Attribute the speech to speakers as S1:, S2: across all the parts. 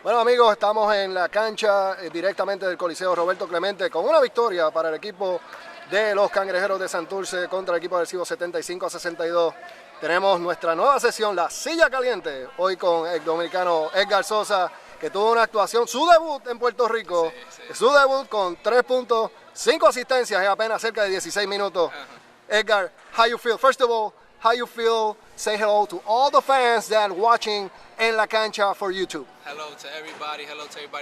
S1: Bueno amigos, estamos en la cancha directamente del Coliseo Roberto Clemente con una victoria para el equipo de los Cangrejeros de Santurce contra el equipo del Cibo 75-62. Tenemos nuestra nueva sesión, la silla caliente, hoy con el dominicano Edgar Sosa, que tuvo una actuación, su debut en Puerto Rico, su debut con 3 puntos, 5 asistencias en apenas cerca de 16 minutos. Edgar, how you feel? First of all, how you feel? Say hello to all the fans that are watching en la cancha for YouTube.
S2: Hello to everybody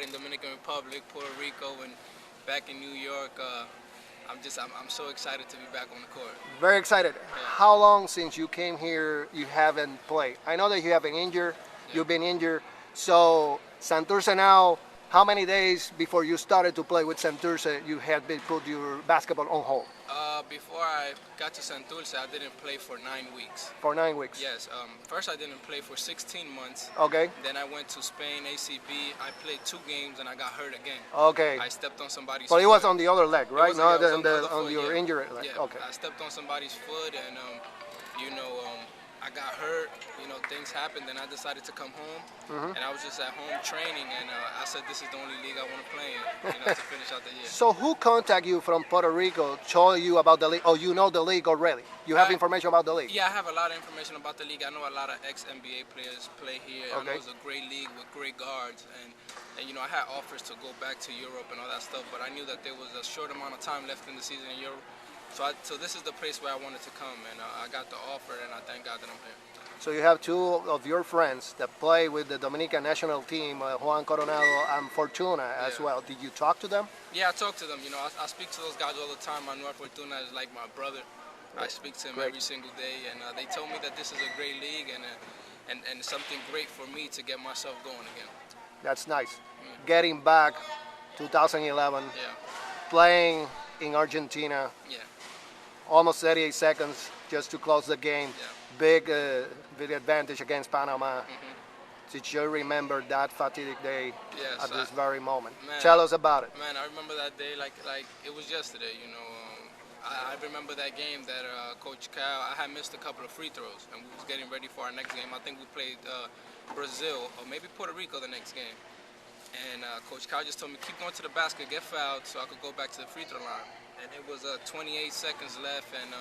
S2: in Dominican Republic, Puerto Rico, and back in New York. I'm so excited to be back on the court.
S1: Very excited.
S2: Yeah.
S1: How long since you came here you haven't played? I know that you have been injured. Yeah. You've been injured. So Santurce now, how many days before you started to play with Santurce you had been put your basketball on hold?
S2: Before I got to Santurce, I didn't play for 9 weeks.
S1: For 9 weeks?
S2: Yes. First I didn't play for 16 months.
S1: Okay.
S2: Then I went to Spain, ACB. I played 2 games and I got hurt again.
S1: Okay.
S2: I stepped on somebody's
S1: foot. But it was on the other leg, right?
S2: Not
S1: on your injured leg.
S2: Yeah.
S1: Okay.
S2: I stepped on somebody's foot and I got hurt, things happened, and I decided to come home, and I was just at home training, and I said this is the only league I want to play in, to finish out the year.
S1: So who contacted you from Puerto Rico, told you about the league, or you know the league already? You have information about the league?
S2: Yeah, I have a lot of information about the league. I know a lot of ex-NBA players play here. Okay. I know it's a great league with great guards, and I had offers to go back to Europe and all that stuff, but I knew that there was a short amount of time left in the season in Europe. So this is the place where I wanted to come, and I got the offer, and I thank God that I'm here.
S1: So you have 2 of your friends that play with the Dominican National Team, Juan Coronado and Fortuna as well. Did you talk to them?
S2: Yeah, I talk to them. I speak to those guys all the time. Manuel Fortuna is like my brother. I speak to him every single day, and they told me that this is a great league and something great for me to get myself going again.
S1: That's nice. Getting back 2011, playing in Argentina, almost 38 seconds just to close the game. Big advantage against Panama. Did you remember that fatidic day at this very moment? Man, tell us about it.
S2: Man, I remember that day like it was yesterday. I remember that game that Coach Cal, I had missed a couple of free throws, and we was getting ready for our next game. I think we played Brazil or maybe Puerto Rico the next game. And Coach Cal just told me, keep going to the basket, get fouled, so I could go back to the free throw line. And it was 28 seconds left, and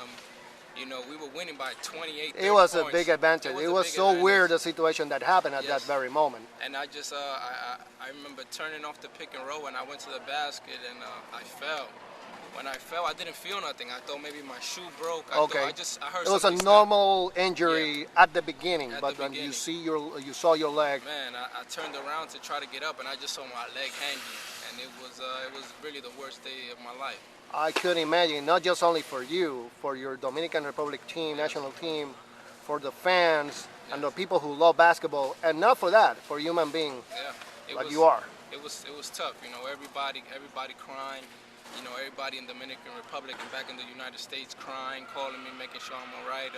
S2: we were winning by 28.
S1: It was a big advantage.
S2: It
S1: was so weird, the situation that happened at that very moment.
S2: And I just, I remember turning off the pick and roll, and I went to the basket, and I fell. When I fell, I didn't feel nothing. I thought maybe my shoe broke. I heard
S1: it was a normal injury at the beginning, but when you saw your leg.
S2: Man, I turned around to try to get up, and I just saw my leg hanging, and it was really the worst day of my life.
S1: I could imagine, not just only for you, for your Dominican Republic team, national team, for the fans and the people who love basketball, and not for that, for human beings like you are.
S2: It was tough, everybody crying. Everybody in the Dominican Republic and back in the United States crying, calling me, making sure I'm all right.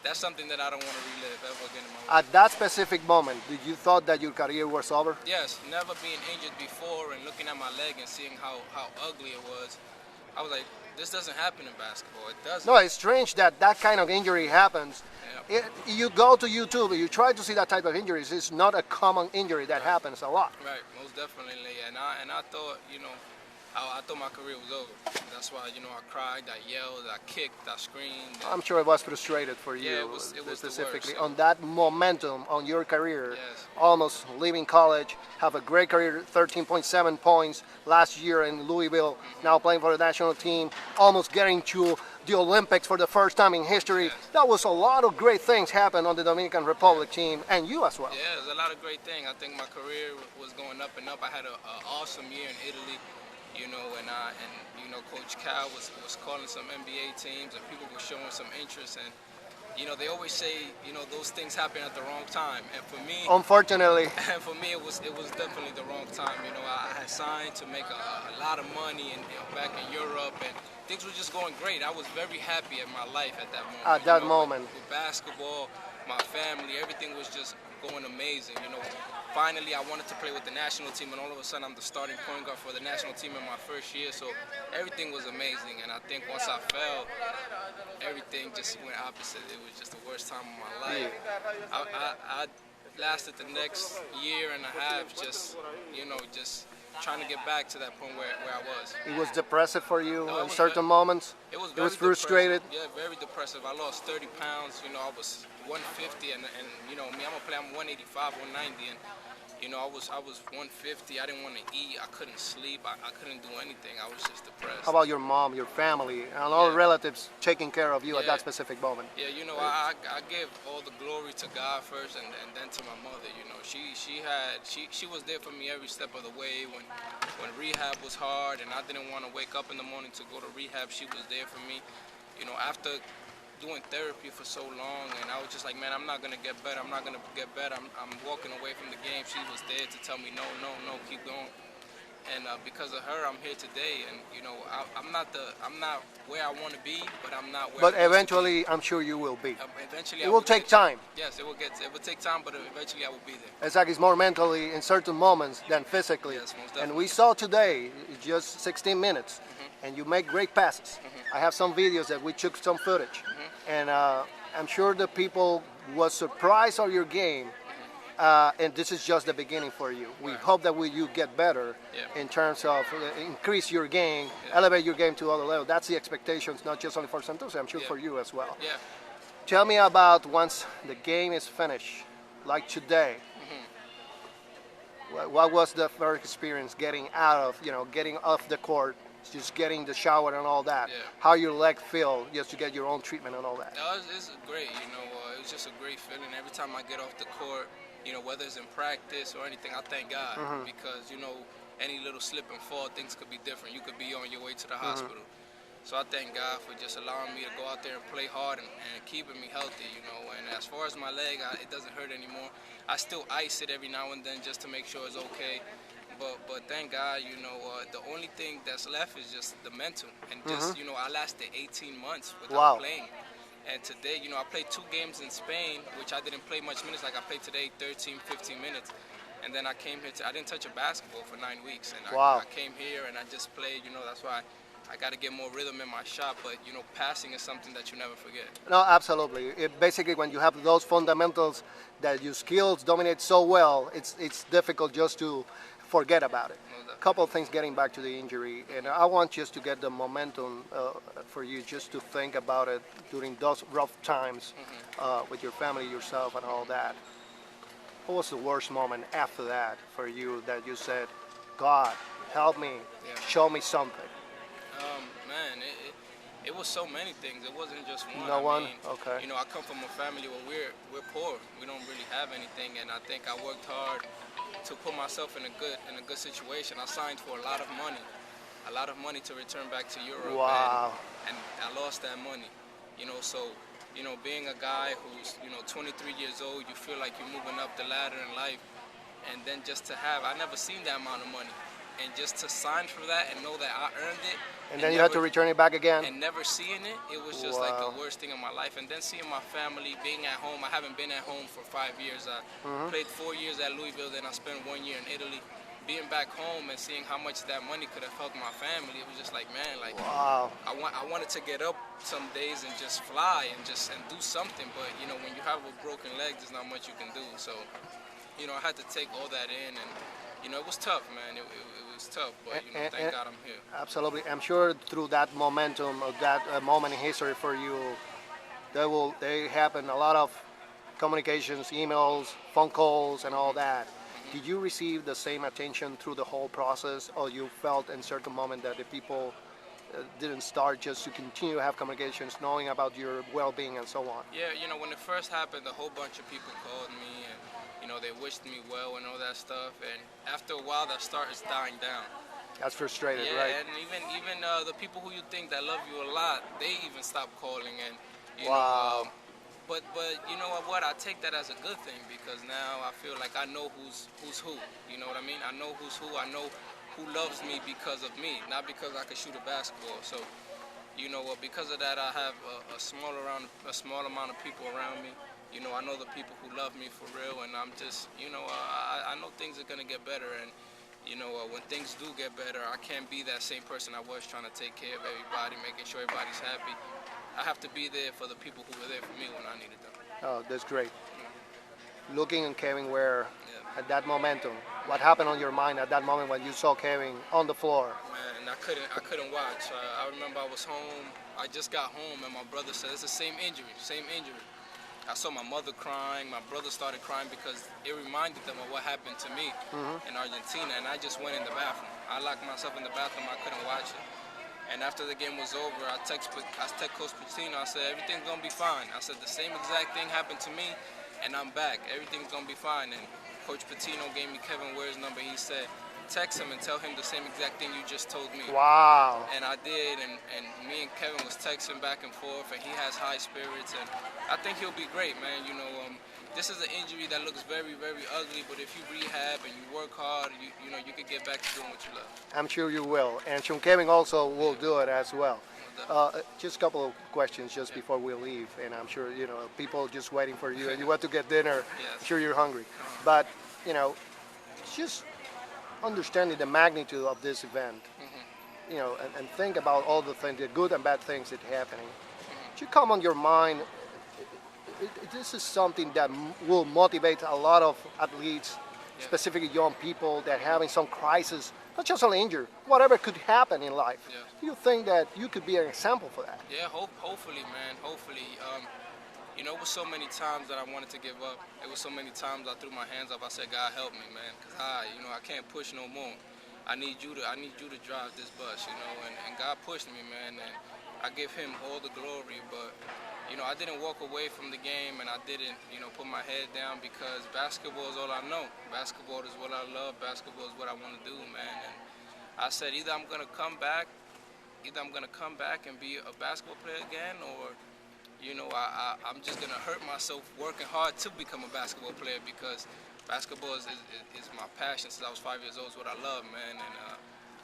S2: That's something that I don't want to relive ever again in my life.
S1: At that specific moment, did you thought that your career was over?
S2: Yes, never being injured before and looking at my leg and seeing how ugly it was, I was like, this doesn't happen in basketball. It doesn't.
S1: No, it's strange that kind of injury happens. Yeah. You go to YouTube, you try to see that type of injuries. It's not a common injury that happens a lot.
S2: Right, most definitely. And I thought, I thought my career was over. That's why, I cried, I yelled, I kicked, I screamed.
S1: I'm sure it was frustrated for you.
S2: Yeah, it was
S1: specifically
S2: the worst.
S1: On that momentum on your career.
S2: Yes.
S1: Almost leaving college, have a great career, 13.7 points last year in Louisville. Now playing for the national team, almost getting to the Olympics for the first time in history.
S2: Yes.
S1: That was a lot of great things happen on the Dominican Republic team, and you as well.
S2: Yeah, there's a lot of great things. I think my career was going up and up. I had an awesome year in Italy. Coach Cal was calling some NBA teams, and people were showing some interest. And they always say, those things happen at the wrong time. And for me,
S1: unfortunately,
S2: it was definitely the wrong time. I had signed to make a lot of money and back in Europe, and things were just going great. I was very happy in my life at that moment.
S1: At that moment,
S2: with basketball, my family, everything was just going amazing. Finally, I wanted to play with the national team, and all of a sudden, I'm the starting point guard for the national team in my first year. So everything was amazing, and I think once I fell, everything just went opposite. It was just the worst time of my life. lasted the next year and a half, just just trying to get back to that point where I was.
S1: It was depressive for you
S2: No,
S1: in certain moments?
S2: It was
S1: It
S2: very
S1: was frustrated?
S2: depressive. Yeah, very depressive. I lost 30 pounds. I was 150, and me, I'm a player. I'm 185, 190, and I was 150. I didn't want to eat. I couldn't sleep. I couldn't do anything. I was just depressed.
S1: How about your mom, your family, and all the relatives taking care of you at
S2: Yeah.
S1: that specific moment?
S2: Yeah, I give all the glory to God first, and then to my mother. She was there for me every step of the way. When rehab was hard and I didn't want to wake up in the morning to go to rehab, she was there for me. After doing therapy for so long, and I was just like, man, I'm not gonna get better. I'm not gonna get better. I'm walking away from the game. She was there to tell me, no, keep going. And because of her, I'm here today. And I'm not where I want to be, but I'm not where.
S1: But
S2: I used to be.
S1: eventually, I'm sure you will be.
S2: Eventually,
S1: It will take time.
S2: Yes, it will take time, but eventually I will be there.
S1: It's like it's more mentally in certain moments than physically.
S2: Yes, most
S1: And
S2: definitely.
S1: we saw today, just 16 minutes, and you make great passes. I have some videos that we took some footage, and I'm sure the people was surprised of your game. And this is just the beginning for you. We hope that you get better in terms of increase your game, elevate your game to other level. That's the expectations, not just only for Santurce, I'm sure for you as well.
S2: Yeah.
S1: Tell me about once the game is finished, like today. What was the first experience getting getting off the court, just getting the shower and all that?
S2: Yeah.
S1: How your leg feel just to get your own treatment and all that?
S2: No, it's great. It was just a great feeling every time I get off the court. Whether it's in practice or anything, I thank God because any little slip and fall, things could be different. You could be on your way to the hospital. So I thank God for just allowing me to go out there and play hard and keeping me healthy. And as far as my leg, it doesn't hurt anymore. I still ice it every now and then just to make sure it's okay. But thank God, the only thing that's left is just the mental. And just, I lasted 18 months without playing. And today, I played 2 games in Spain, which I didn't play much minutes. Like I played today 13, 15 minutes. And then I came here, I didn't touch a basketball for 9 weeks. And I came here and I just played, that's why I got to get more rhythm in my shot. But, passing is something that you never forget.
S1: No, absolutely. Basically, when you have those fundamentals that your skills dominate so well, it's difficult just to forget about it. A couple of things getting back to the injury, and I want just to get the momentum for you just to think about it during those rough times with your family, yourself, and all that. What was the worst moment after that for you that you said, God, help me, show me something?
S2: Man, it was so many things. It wasn't just one.
S1: No one?
S2: Mean,
S1: okay.
S2: I come from a family where we're poor. We don't really have anything, and I think I worked hard to put myself in a good situation. I signed for a lot of money to return back to Europe.
S1: Wow.
S2: And I lost that money. So being a guy who's 23 years old, you feel like you're moving up the ladder in life, and then just to have, I never seen that amount of money, and just to sign for that and know that I earned it.
S1: And then you had to return it back again?
S2: And never seeing it, it was just like the worst thing in my life. And then seeing my family, being at home. I haven't been at home for 5 years. I played 4 years at Louisville, then I spent 1 year in Italy. Being back home and seeing how much that money could have helped my family, it was just like, man, like, I wanted to get up some days and just fly and do something. But, when you have a broken leg, there's not much you can do. So, I had to take all that in, and, it was tough, man. It was tough, but, thank God I'm here.
S1: Absolutely. I'm sure through that momentum, of that moment in history for you, there happen a lot of communications, emails, phone calls, and all that. Did you receive the same attention through the whole process, or you felt in certain moment that the people didn't start just to continue to have communications, knowing about your well-being and so on?
S2: Yeah, when it first happened, a whole bunch of people called me, and they wished me well and all that stuff. And after a while, that started dying down.
S1: That's frustrating,
S2: yeah,
S1: right?
S2: And even the people who you think that love you a lot, they even stopped calling. And but you know what? I take that as a good thing, because now I feel like I know who's who. You know what I mean? I know who's who. I know who loves me because of me, not because I can shoot a basketball. So, because of that, I have a small amount of people around me. I know the people who love me for real, and I'm just, I know things are gonna get better. And when things do get better, I can't be that same person I was, trying to take care of everybody, making sure everybody's happy. I have to be there for the people who were there for me when I needed them.
S1: Oh, that's great. looking at Kevin Ware at that momentum, what happened on your mind at that moment when you saw Kevin on the floor?
S2: Man, I couldn't watch. I remember I was home. I just got home, and my brother said, it's the same injury. I saw my mother crying. My brother started crying because it reminded them of what happened to me in Argentina, and I just went in the bathroom. I locked myself in the bathroom. I couldn't watch it. And after the game was over, I text Coach Patino. I said, everything's going to be fine. I said, the same exact thing happened to me, and I'm back. Everything's going to be fine. And Coach Patino gave me Kevin Ware's number. He said, text him and tell him the same exact thing you just told me.
S1: Wow.
S2: And I did, and me and Kevin was texting back and forth, and he has high spirits, and I think he'll be great, man. You know, this is an injury that looks very, very ugly, but if you rehab and you work hard, you know, you can get back to doing what you love.
S1: I'm sure you will, and Sean Kevin also will do it as well. Just a couple of questions just before we leave, and I'm sure, you know, people just waiting for you, and you want to get dinner.
S2: Yes.
S1: I'm sure you're hungry. But, you know, just understanding the magnitude of this event, you know, and think about all the things, the good and bad things that are happening. Should come on your mind, this is something that will motivate a lot of athletes, specifically young people that are having some crisis, not just only injured, whatever could happen in life.
S2: Yeah.
S1: Do you think that you could be an example for that?
S2: Yeah, hopefully, man, hopefully. You know, it was so many times that I wanted to give up. It was so many times I threw my hands up. I said, God help me, man, because I can't push no more. I need you to drive this bus, you know, and God pushed me, man, and I give him all the glory. But, you know, I didn't walk away from the game, and I didn't, you know, put my head down because basketball is all I know. Basketball is what I love. Basketball is what I want to do, man. And I said, either I'm gonna come back and be a basketball player again, or you know, I'm just going to hurt myself working hard to become a basketball player because basketball is my passion since I was 5 years old. It's what I love, man, and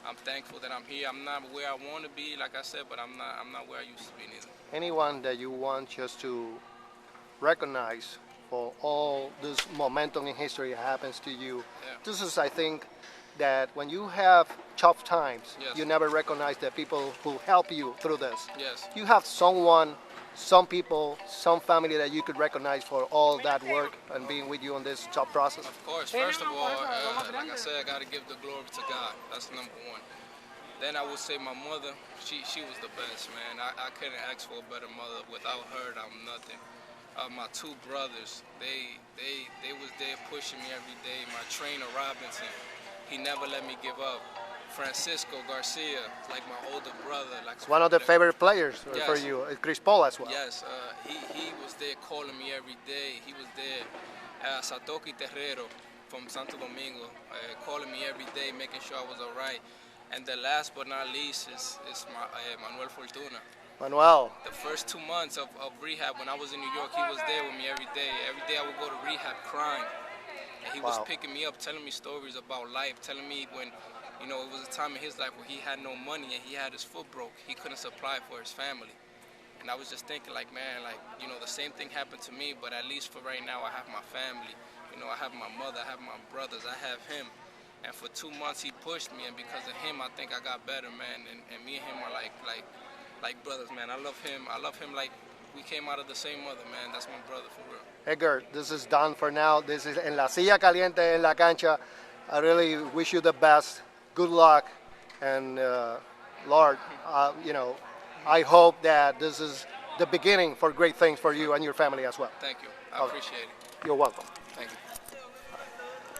S2: I'm thankful that I'm here. I'm not where I want to be, like I said, but I'm not where I used to be neither.
S1: Anyone that you want just to recognize for all this momentum in history that happens to you, this is, I think, that when you have tough times, you never recognize the people who help you through this.
S2: Yes.
S1: You have someone, some people, some family that you could recognize for all that work and being with you on this tough process?
S2: Of course. First of all, like I said, I got to give the glory to God. That's number one. Then I would say my mother, she was the best, man. I couldn't ask for a better mother. Without her, I'm nothing. My two brothers, they was there pushing me every day. My trainer, Robinson, he never let me give up. Francisco Garcia, like my older brother. Like
S1: one of the favorite players for you, Chris Paul as well.
S2: Yes, he was there calling me every day. He was there. Satoki Terrero from Santo Domingo, calling me every day, making sure I was all right. And the last but not least is Manuel Fortuna.
S1: Manuel.
S2: The first 2 months of rehab, when I was in New York, he was there with me every day. Every day I would go to rehab crying. And he was picking me up, telling me stories about life, telling me when, you know, it was a time in his life where he had no money and he had his foot broke. He couldn't supply for his family. And I was just thinking, like, man, like, you know, the same thing happened to me, but at least for right now, I have my family. You know, I have my mother, I have my brothers, I have him. And for 2 months, he pushed me, and because of him, I think I got better, man. And me and him are like brothers, man. I love him like we came out of the same mother, man. That's my brother, for real.
S1: Edgar, this is done for now. This is En La Silla Caliente en la Cancha. I really wish you the best. Good luck, and Lord, you know, I hope that this is the beginning for great things for you and your family as well.
S2: Thank you. I appreciate it.
S1: You're welcome.